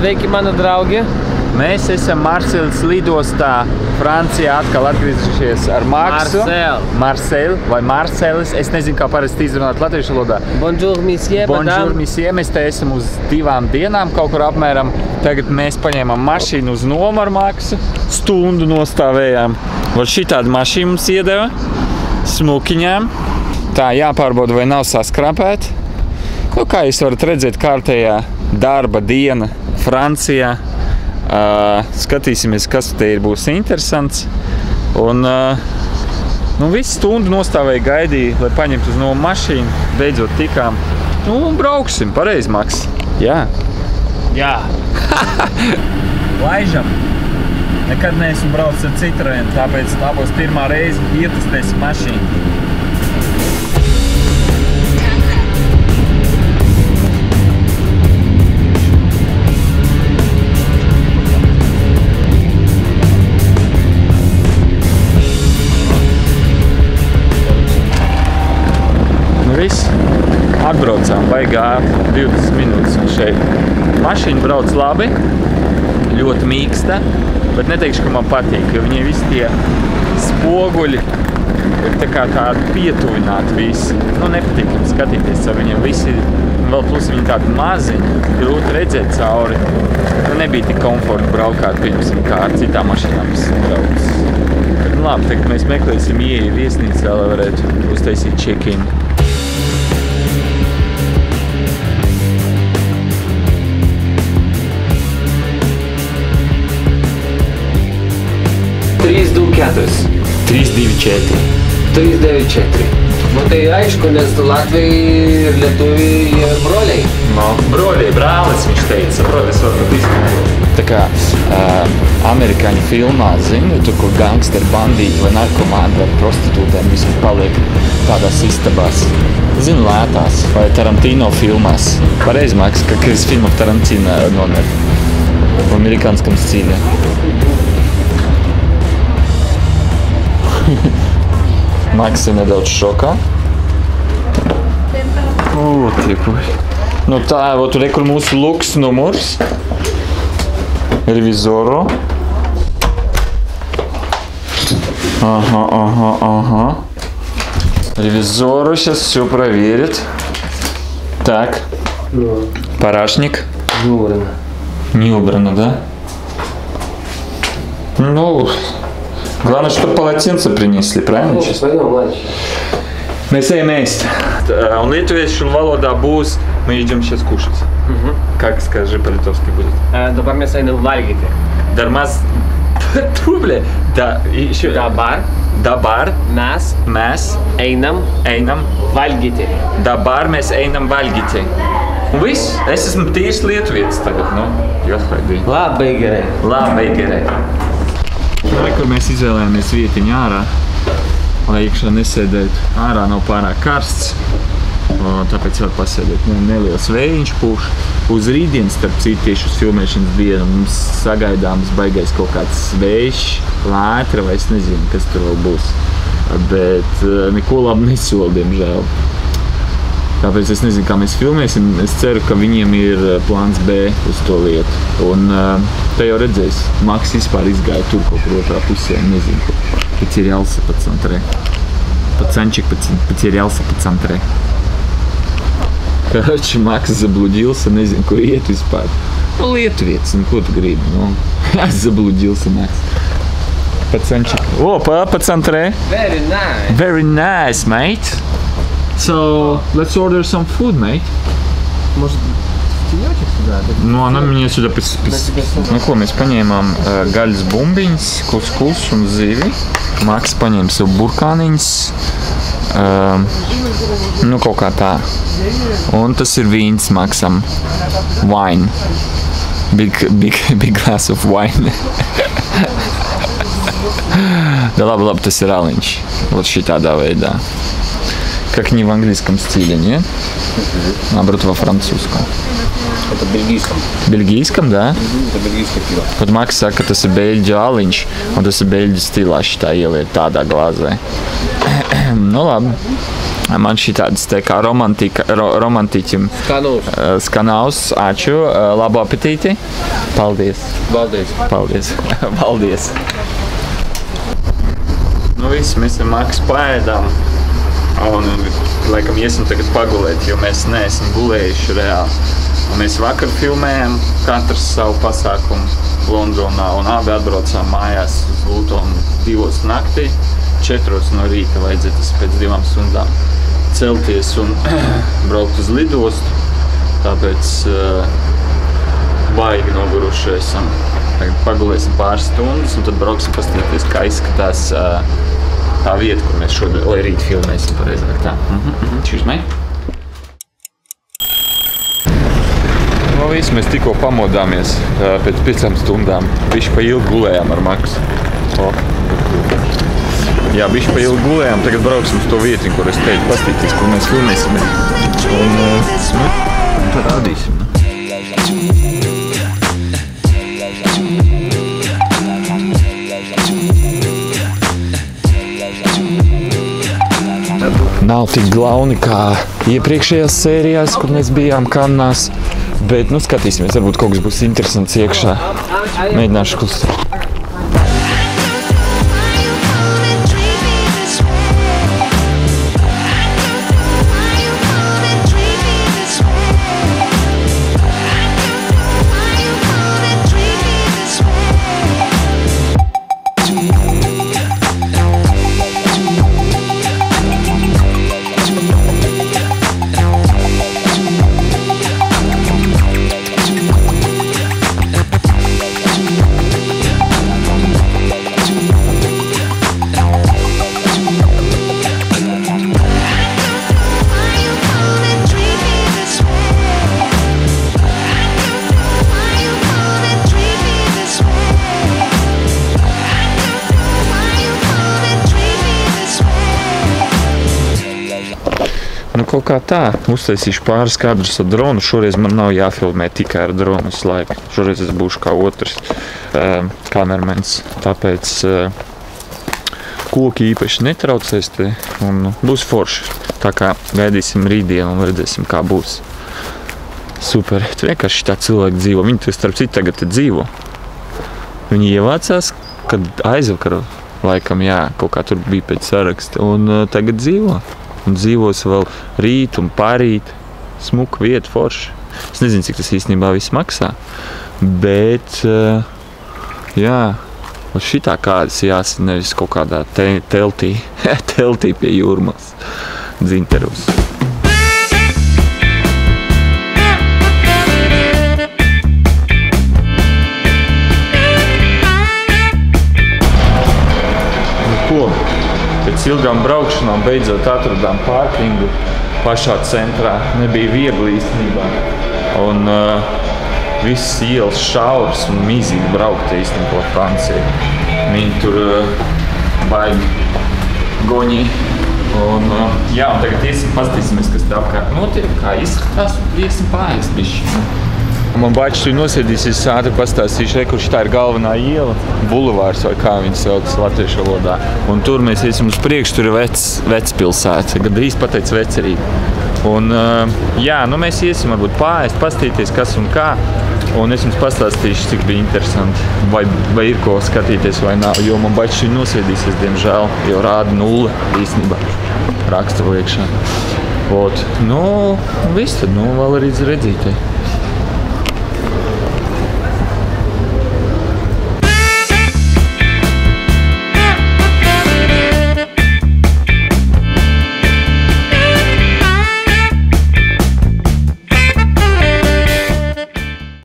Sveiki, mani draugi! Mēs esam Marseilles lidostā, Francijā, atkal atgriezušies ar Maksu. Marseille vai Marseilles. Es nezinu, kā parasti izrunāt latviešu valodā. Bonjour, monsieur, Bonjour, monsieur. Mēs te esam uz 2 dienām, kaut kur apmēram. Tagad mēs paņēmām mašīnu uz nomu ar Maksu. Stundu nostāvējām. Vot šitādu mašīnu mums iedeva. Smukiņām. Tā jāpārbauda, vai nav saskrapēta. Nu, kā jūs varat redzēt, kārtējā darba diena Francijā. Skatīsimies, kas te būs interesants. Un visu stundu nostāvēja, gaidīja, lai paņemtu uz nomu mašīnu. Beidzot tikām. Un brauksim, pareizi, Maks. Jā. Jā. Laižam. Nekad neesmu braucis ar Citroenu, tāpēc tā būs pirmā reize ietestēsim mašīnu. Viss. Atbraucām, baigā 20 minūtes un šeit. Mašīna brauc labi, ļoti mīksta, bet neteikšu, ka man patīk, jo viņiem visi tie spoguļi ir tā kā tādi pietuvināti visi. Nu, nepatīk skatīties ar viņiem visi, vēl plus viņi tādi maziņi, grūti redzēt cauri. Nu, nebija tik komforti braukāt, pieņemsim, kā ar citām mašīnām brauc. Bet, nu, labi, tagad mēs meklēsim ieeju viesnīcā, lai varētu uztaisīt check-in. Trīs, 4. 394. Nu, tai aišku, nes Latvijai ir Lietuviai broliai. No, broliai, brālis, viņš teica, saprot, es varu izmantot. Tā kā amerikāņu filmā, zini, tur, kur gangsteri, bandīti vai narkomāni vai prostitūtēm visur paliek tādās istabās. Zinu, lētās vai Tarantino filmās. Pareizi, Maks, ka es filmu Tarantino номер в американском стиле. Maks ir nedaudz šokā. Nu tā, tur ir mūsu luks numurs. Revizoru. Ага. Ревизору сейчас все проверит. Так. Парашник. Не убрано, да? Ну... Главное, чтобы полотенце принесли, правильно? Pagaidām, mладший. Mēs ejam ēst. Un lietuviešu valodā būs, мы идем сейчас кушать. Как, скажи, по-литовски будет? Dabar mes einam valgyti. Дармаз... Тьфу, бля. Да, еще... Dabar mēs einam valgyti. Dabar mēs einam valgyti. Un viss, es esmu tīrs lietuvietis tagad, nu. Jāsvaidī. Labai gerai. Labai gerai. Kur mēs izvēlējāmies vietiņu ārā, lai iekšā nesēdētu. Ārā nav pārāk karsts, tāpēc var pasēdēt. Neliels vējiņš pūš. Uz rītdien, starp citu, tieši uz filmēšanas dienu mums sagaidāms baigais kaut kāds vējš, lētra vai es nezinu, kas tur vēl būs. Bet neko labi nesola, diemžēl. Tāpēc es nezinu, kā mēs filmēsim. Es ceru, ka viņiem ir plāns B uz to lietu. Un te jau redzēs, Maks vispār izgāja tur kaut kur otrā pusē, nezinu, потерялся по центре. Пацанчик потерялся по центре. Короче, Maks заблудился, nezinu, kur iet vispār. Nu, lietuvietis, nu, ko tu gribi, nu. Заблудился, Maks. Пацанчик. Опа, по центре. Very nice. Very nice, mate. So, let's order some food, mate. Может, тенечек сюда? Nu, она меня сюда... Nu, ko, mēs paņēmām gaļas bumbiņas, kuskus un zivi. Maks paņēma sev burkāniņas. Nu, kaut kā tā. Un tas ir vīns Maksam. Wine. Big glass of wine. Да labi, tas ir aliņš. Вот šitādā veidā. Как не в английском стиле, нет? Наоборот, во французском. Это бельгийском. Бельгийском, да? Это бельгийское пиво. Вот Maks saka, ka tas ir beļģu aliņš, un tas ir beļģu stilā šitā ieliet tādā glāzē. Nu labi. Man šitādas tā kā romantiķim skanavs. Aču. Labu apetīti. Paldies. Paldies. Paldies. Nu viss, mēs ar Maksu paēdām. Un laikam iesim tagad pagulēt, jo mēs neesam gulējuši reāli. Un mēs vakar filmējām katrs savu pasākumu Londonā un abi atbraucām mājās uz Lutonu 2 naktī. 4 no rīta vajadzēja tas pēc 2 stundām celties un braukt uz lidostu. Tāpēc baigi noguruši esam. Tagad pagulēsim pāris stundas un tad brauksim paskatīties, kā izskatās tā vieta, kur mēs šodien, lai rīt filmēsim pareizāk tā. Cheers, mate. No visu, mēs tikko pamodāmies pēc 5 stundām. Bišķi pa ilgi gulējām ar Maksu. Jā, bišķi pa ilgi gulējām. Tagad brauksim uz to vietiņu, kur es teicu pastīties, kur mēs filmēsim. Un tad rādīsim. Nav tik glauni kā iepriekšējās sērijās, kur mēs bijām Kannās, bet, nu, skatīsimies, varbūt kaut kas būs interesants iekšā. Mēģināšu klusēt. Nu, kaut kā tā, uztaisīšu pāris kadrus ar dronu. Šoreiz man nav jāfilmē tikai ar dronu visu laiku. Šoreiz es būšu kā otrs kameramens. Tāpēc koki īpaši netraucēs te un būs forši. Tā kā gaidīsim rītdienu un redzēsim, kā būs. Super. Tu vienkārši tā cilvēki dzīvo. Viņi starp citu tagad te dzīvo. Viņi ievācās, kad aizvakar laikam, jā, kaut kā tur bija pēc saraksta. Un tagad dzīvo. Un dzīvos vēl rīt un parīt. Smuka vieta, forši. Es nezinu, cik tas īstenībā viss maksā. Bet, jā, šitā kādas jāsit nevis kaut kādā teltī. Teltī pie Jūrmals. Dzinterus. Nu ko? Pēc ilgām braukšanām beidzot atradām pārkingu pašā centrā. Nebija viegli īstenībā. Un viss ielas šauras un mizīgi braukt īstenībā pa Franciju. Viņi tur baigi goņi. Un jā, un tagad iesim paskatīsimies, kas te apkārt notiek, kā izskatās un iesim pāriest bišķi. Man bačs tu nosēdīsies ātri pastāstīšu, kurš tā ir galvenā iela, bulevārs vai kā viņi sauc latviešu valodā. Un tur mēs iesim uz priekšu, tur ir vecpilsēta, gandrīz pateic vecerība. Un jā, nu mēs iesim varbūt pāriest, pastīties kas un kā. Un es jums pastāstīšu, cik bija interesanti, vai ir ko skatīties vai nav, jo man bačs tu nosēdīsies, diemžēl, jo rāda 0 īstenībā raksta iekšā. Nu, viss tad, nu, vēl arī redzītē.